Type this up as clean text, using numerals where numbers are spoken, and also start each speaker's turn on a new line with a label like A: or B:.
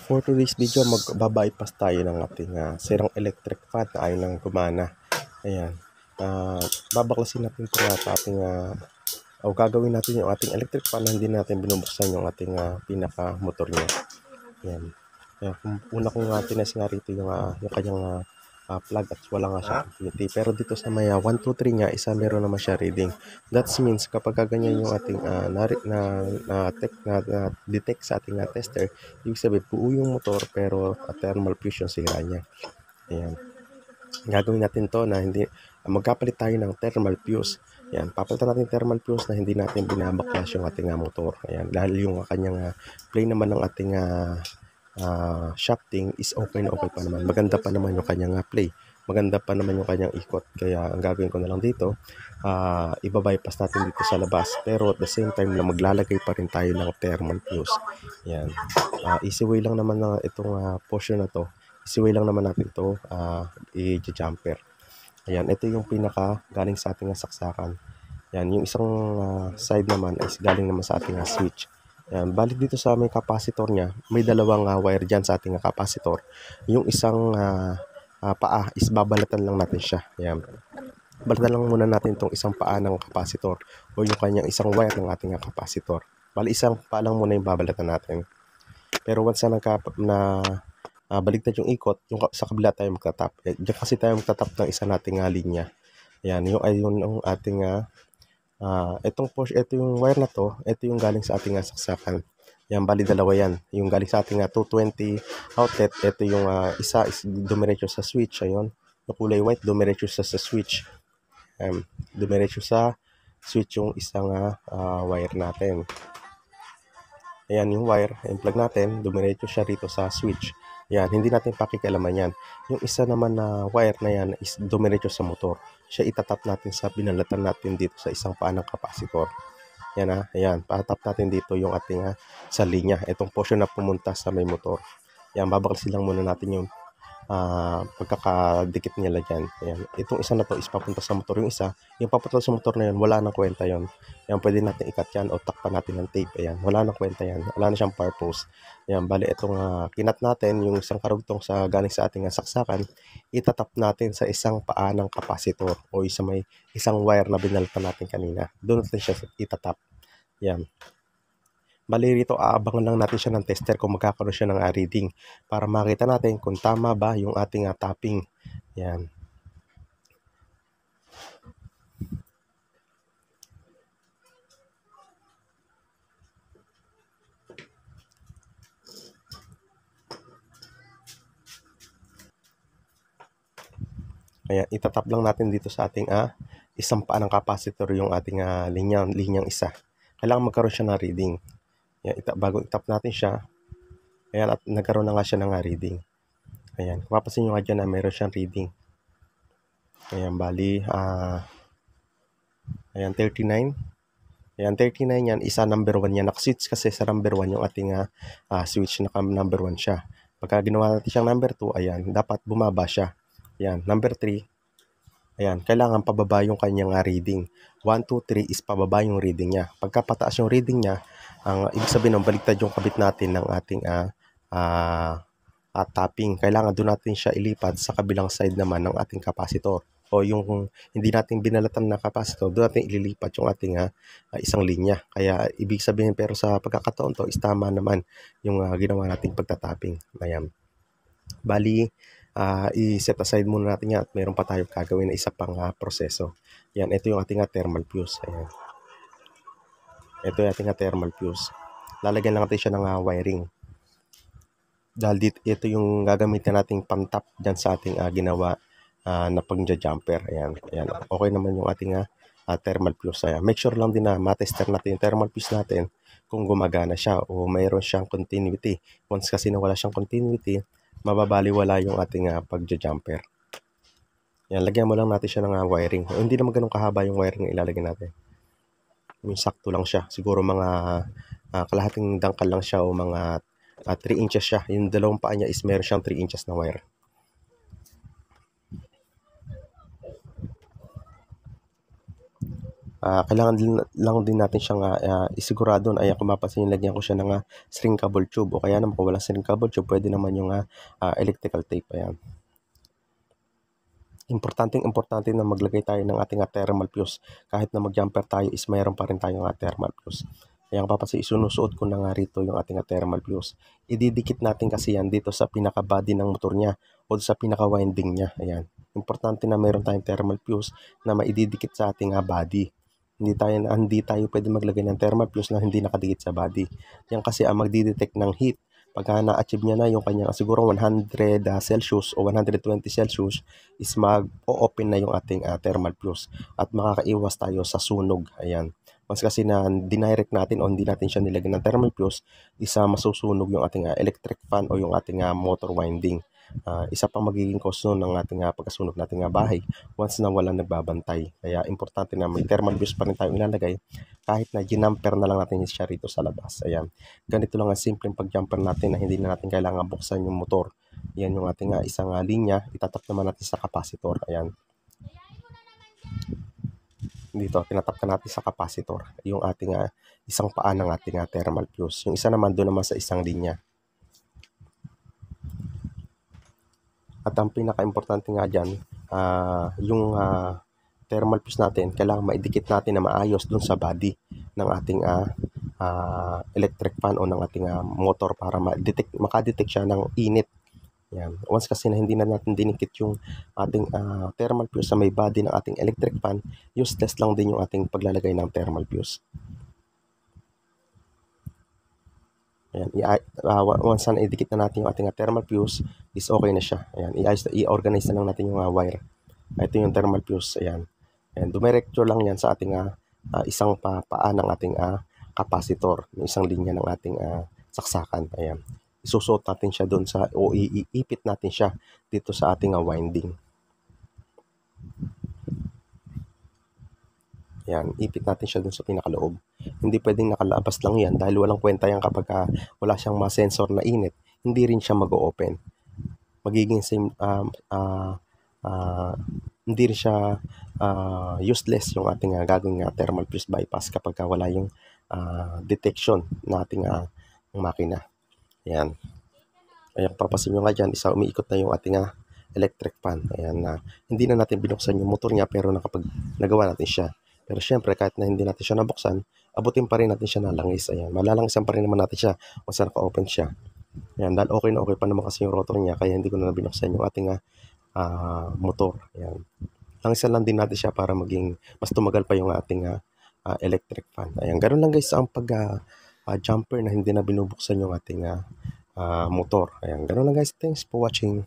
A: For today's video, magbabypass tayo ng ating sirang electric fan na ayaw nang gumana. Ayan. Babaklasin natin ito sa ating gagawin natin yung ating electric fan na hindi natin binubuksan yung ating pinaka-motor niya. Ayan. Kaya kung una kong tinasin nga rito yung kanyang plug at wala nga siya continuity. Pero dito sa may 1, 2, 3 niya, isa meron naman siya reading. That means kapag ganyan yung ating detect sa ating tester, ibig sabihin buo yung motor pero thermal fuse yung sira niya. Ayan. Gagawin natin to na hindi magkapalit tayo ng thermal fuse. Ayan, papalitan natin thermal fuse na hindi natin binabaklas yung ating motor. Ayan, dahil yung kanyang play naman ng ating shafting is okay na okay pa naman. Maganda pa naman yung kanyang play. Maganda pa naman yung kanyang ikot. Kaya ang gagawin ko na lang dito, ibabypass natin dito sa labas. Pero at the same time na maglalagay pa rin tayo ng thermal fuse. Ayan. Easy way lang naman na itong portion na to. Easy way lang naman natin ito i-jumper. Ayan, ito yung pinaka galing sa ating saksakan. Ayan, yung isang side naman is galing naman sa ating switch. Ayan, balik dito sa may capacitor niya, may dalawang wire dyan sa ating capacitor. Yung isang paa is babalatan lang natin siya. Ayan. Balatan lang muna natin itong isang paa ng capacitor o yung kanyang isang wire ng ating capacitor. Bali, isang paa lang muna yung babalatan natin. Pero once na baligtad yung ikot, yung sa kabila tayo magtatap. Diyan kasi tayo magtatap ng isa nating linya. Ayan, yung ating ito yung wire na to, ito yung galing sa ating saksakan. Yan, bali dalawa yan. Yung galing sa ating 220 outlet, ito yung isa is dumiretso sa switch. Ayun, yung kulay white, dumiretso sa switch. Dumiretso sa switch yung isang wire natin. Ayan yung wire, yung plug natin, dumiretso siya rito sa switch. Yan, hindi natin pakikialaman yan. Yung isa naman na wire na yan is dumiretso sa motor. Siya itatap natin sa binalatan natin dito sa isang paa ng kapasitor. Yan ayan, patap natin dito yung ating sa linya. Itong portion na pumunta sa may motor. Yan, babaklasin lang muna natin yung pagkakadikit nila dyan. Ayan. Itong isa na to is papunta sa motor. Yung papunta sa motor na yun, wala nang kwenta yun. Ayan, pwede natin ikat yan o takpan natin ng tape. Ayan, wala nang kwenta yan. Wala na siyang purpose. Ayan, bali itong kinat natin, yung isang karugtong sa galing sa ating saksakan, itatap natin sa isang paa ng kapasitor o may isang wire na binalatan natin kanina. Doon natin siya itatap. Ayan. Bali rito, aabangan lang natin siya ng tester kung magkakaroon siya ng reading para makita natin kung tama ba yung ating tapping. Yan. Kaya itatap lang natin dito sa ating isang paa ng capacitor yung ating linyang isa. Kailangan magkaroon siya ng reading. Yan, bago itap natin siya, ayan, at nagkaroon na nga siya ng reading. Ayan, kung mapapansin nyo nga dyan na meron siyang reading. Ayan, bali, ayan, 39. Ayan, 39 yan, isa number 1 yan. Nakaswitch kasi sa number 1 yung ating switch, naka number 1 siya. Pagka ginawa natin siyang number 2, ayan, dapat bumaba siya. Ayan, number 3, ayan, kailangan pababa yung kanyang reading. 1, 2, 3 is pababa yung reading niya. Pagka pataas yung reading niya, ang ibig sabihin ng baliktad yung kabit natin ng ating tapping. Kailangan doon natin siya ilipat sa kabilang side naman ng ating kapasitor. O yung hindi natin binalatan na kapasitor, doon natin ililipat yung ating isang linya. Kaya ibig sabihin, pero sa pagkakataon to, is tama naman yung ginawa nating pagtatapping. Ayan. Bali, i-set aside muna natin yan at mayroon pa tayong gagawin na isa pang proseso. Yan, ito yung ating thermal fuse. Ayan. Ito yung ating thermal fuse. Lalagyan lang natin siya ng wiring. Dahil ito yung gagamitin nating pantap dyan sa ating ginawa na pag-jumper. Ayan, ayan. Okay naman yung ating thermal fuse. Ayan. Make sure lang din na matester natin yung thermal fuse natin kung gumagana siya o mayroon siyang continuity. Once kasi na wala siyang continuity, mababaliwala yung ating pag-jumper. Yan, lagyan mo lang natin siya ng wiring. O, hindi naman ganun kahaba yung wiring na ilalagay natin. Yung sakto lang siya. Siguro mga kalahating dangkal lang siya o mga 3 inches siya. Yung dalawang paa niya is meron siyang 3 inches na wire. Kailangan din natin siyang isigurado ay kung mapapansin niyo lagyan ko siya ng shrinkable tube o kaya naman kung walang shrinkable tube puwede naman yung electrical tape, ayan. Importante na maglagay tayo ng ating thermal fuse. Kahit na mag-jumper tayo is mayroon pa rin tayong thermal fuse. Kaya kung papansin isinusuot ko na nga rito yung ating thermal fuse. Ididikit natin kasi yan dito sa pinaka-body ng motor niya o sa pinaka-winding niya, ayan. Importante na mayroon tayong thermal fuse na maididikit sa ating body. Hindi tayo pwede maglagay ng thermal fuse na hindi nakadikit sa body. Yan kasi ang magdi-detect ng heat. Pagka na-achieve niya na yung kanyang siguro 100 Celsius o 120 Celsius is mag-o-open na yung ating thermal fuse at makakaiwas tayo sa sunog. Ayan. Once kasi na dinirect natin o hindi natin siya nilagyan ng thermal fuse, isa masusunog yung ating electric fan o yung ating motor winding. Isa pang magiging cause nun ng ating pagkasunog nating bahay once na walang nagbabantay. Kaya importante na may thermal fuse pa rin tayong ilalagay kahit na ginamper na lang natin siya rito sa labas. Ayan. Ganito lang ang simpleng pag-jumper natin na hindi na natin kailangan buksan yung motor. Yan yung ating isang linya. Itatap naman natin sa capacitor. Ayan. Dito, tinatap na natin sa capacitor. Yung ating isang paa ng ating thermal fuse. Yung isa naman doon naman sa isang linya. At ang pinaka-importante nga dyan, yung thermal fuse natin, kailangan maidikit natin na maayos dun sa body ng ating electric fan o ng ating motor para makadetect siya ng init. Yan. Once kasi na hindi na natin dinikit yung ating thermal fuse sa may body ng ating electric fan, useless lang din yung ating paglalagay ng thermal fuse. Ayan, once na idikit na natin yung ating thermal fuse, is okay na siya. Ayan, i-organize na lang natin yung wire. Ito yung thermal fuse. Ayan. Ayan, dumiretso lang yan sa ating isang paa ng ating capacitor, yung isang linya ng ating saksakan. Ayan. Isusuot natin siya doon o iipit natin siya dito sa ating winding. Yan, ipit natin siya dun sa pinakaloob. Hindi pwedeng nakalabas lang yan dahil walang kwenta yan kapag wala siyang mga sensor na init, hindi rin siya mag-o-open. Magiging same, hindi rin siya useless yung ating gagawing thermal fuse bypass kapag wala yung detection na ating makina. Ayan. Ayan, papasin nyo nga dyan, isa umiikot na yung ating electric fan. Ayan, hindi na natin binuksan yung motor niya pero nagawa natin siya. Pero syempre, kahit na hindi natin siya nabuksan, abutin pa rin natin siya na langis. Ayan, malalangisan pa rin naman natin siya kung saan naka-open siya. Ayan, dahil okay na okay pa naman kasi yung rotor niya, kaya hindi ko na binuksan yung ating motor. Ayan. Langisan lang din natin siya para maging mas tumagal pa yung ating electric fan. Ayan, ganoon lang guys ang jumper na hindi na binubuksan yung ating motor. Ayan, ganoon lang guys. Thanks for watching.